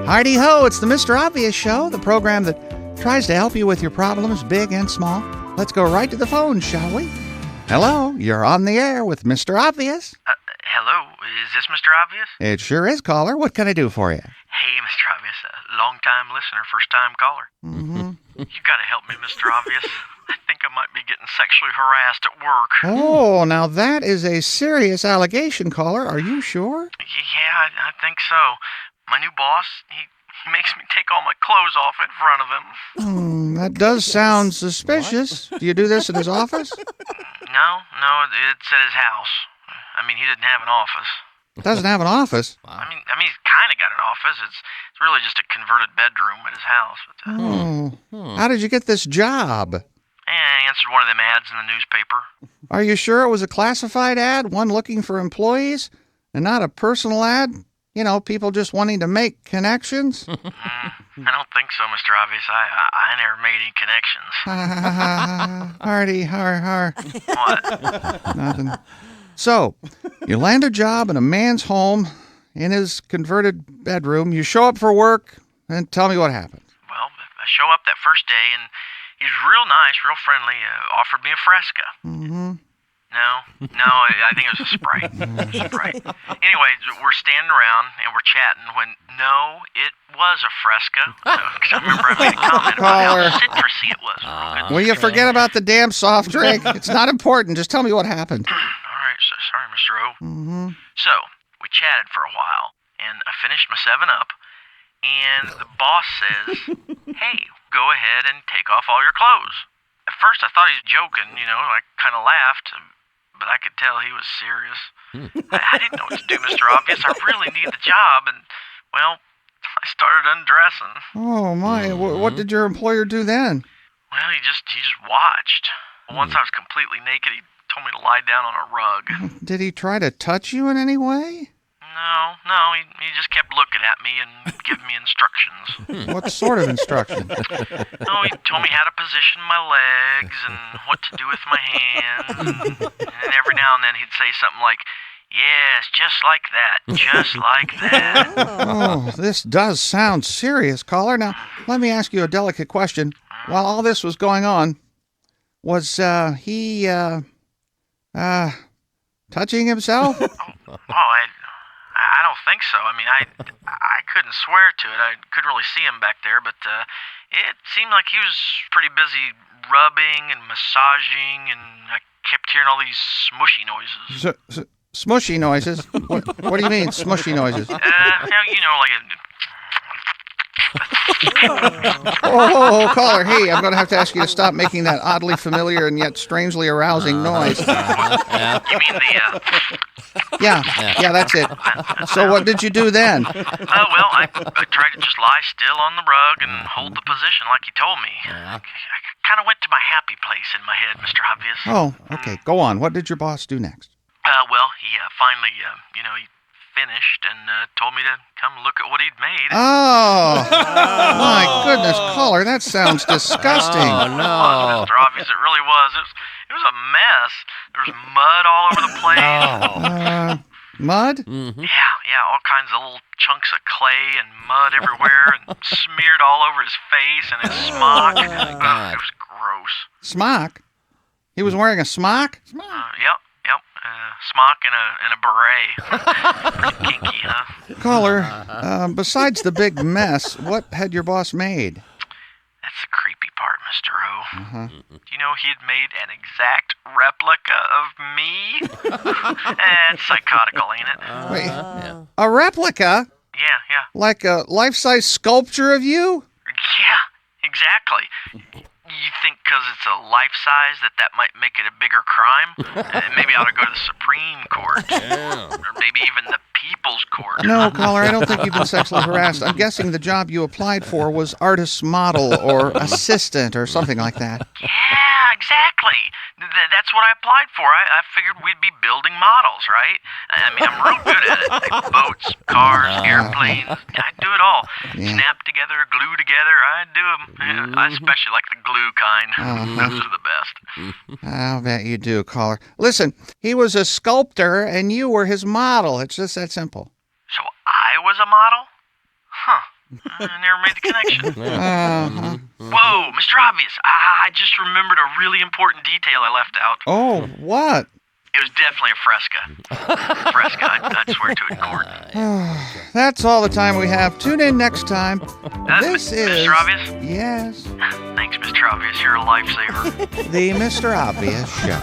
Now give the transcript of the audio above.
Hardy-ho, it's the Mr. Obvious Show, the program that tries to help you with your problems, big and small. Let's go right to the phone, shall we? Hello, you're on the air with Mr. Obvious. Hello, is this Mr. Obvious? It sure is, caller. What can I do for you? Hey, Mr. Obvious, long-time listener, first-time caller. You gotta help me, Mr. Obvious. I think I might be getting sexually harassed at work. Oh, now that is a serious allegation, caller. Are you sure? Yeah, I think so. My new boss, he makes me take all my clothes off in front of him. That does sound suspicious. Do you do this in his office? No, it's at his house. I mean, he didn't have an office. Doesn't have an office? I mean, he's kind of got an office. It's really just a converted bedroom at his house. But, How did you get this job? I answered one of them ads in the newspaper. Are you sure it was a classified ad, one looking for employees, and not a personal ad? You know, people just wanting to make connections? I don't think so, Mr. Obvious. I never made any connections. Hardy, har. What? Nothing. So, you land a job in a man's home in his converted bedroom. You show up for work, and tell me what happened. Well, I show up that first day, and he was real nice, real friendly, offered me a Fresca. No, I think it was a Sprite. Anyway, we're standing around, and we're chatting when, no, it was a Fresca. Because I remember I made a comment about how citrusy it was. Will you forget about the damn soft drink? It's not important. Just tell me what happened. All right, so sorry, Mr. O. So, we chatted for a while, and I finished my 7-Up, and the boss says, hey, go ahead and take off all your clothes. At first, I thought he was joking, I kind of laughed, but I could tell he was serious. I didn't know what to do, Mr. Obvious. I really need the job, and, well, I started undressing. Oh, my. What did your employer do then? Well, he just watched. Once I was completely naked, he told me to lie down on a rug. Did he try to touch you in any way? No, he just kept looking at me and giving me instructions. What sort of instructions? Oh, he told me how to position my legs and what to do with my hands. And every now and then he'd say something like, yes, just like that, just like that. Oh, this does sound serious, caller. Now, let me ask you a delicate question. While all this was going on, was he touching himself? I don't think so. I mean, I couldn't swear to it. I couldn't really see him back there, but it seemed like he was pretty busy rubbing and massaging, and I kept hearing all these smushy noises. Smushy noises? What do you mean, smushy noises? Like a... Oh, caller, hey, I'm going to have to ask you to stop making that oddly familiar and yet strangely arousing noise. You mean the... Yeah, that's it. So what did you do then? Well, I tried to just lie still on the rug and hold the position like he told me. I kind of went to my happy place in my head, Mr. Obvious. Oh, okay, go on. What did your boss do next? Well, he finally, he finished and told me to come look at what he'd made. Oh, my goodness, caller, that sounds disgusting. Oh, no. Mr. Obvious, it really was. It was a mess. There was mud all over the place. Mud? Yeah, all kinds of little chunks of clay and mud everywhere and smeared all over his face and his smock. It was gross. Smock? He was wearing a smock? Yep. Smock and a beret. Pretty kinky, huh? Caller, besides the big mess, what had your boss made? That's the creepy part, Mr. O. Do you know he had made an exact replica of me? It's psychotical, ain't it? Wait, a replica? Yeah. Like a life-size sculpture of you? Yeah, exactly. You think because it's a life size that might make it a bigger crime? Maybe I ought to go to the Supreme Court. Or maybe even the People's Court. No, caller, I don't think you've been sexually harassed. I'm guessing the job you applied for was artist model or assistant or something like that. Yeah, exactly. That's what I applied for. I figured we'd be building models, right? I mean, I'm real good at it. Like boats, cars, airplanes. I do it all. Yeah. Snap together, glue together. I do them. I especially like the glue kind. Those are the best. I'll bet you do, caller. Listen, he was a sculptor and you were his model. It's just that simple. So I was a model? Huh. I never made the connection. Uh-huh. Whoa, Mr. Obvious, I just remembered a really important detail I left out. Oh, what? It was definitely a Fresca. I'd swear to it in court. That's all the time we have. Tune in next time. This is... Mr. Obvious? Yes. Thanks, Mr. Obvious. You're a lifesaver. The Mr. Obvious Show.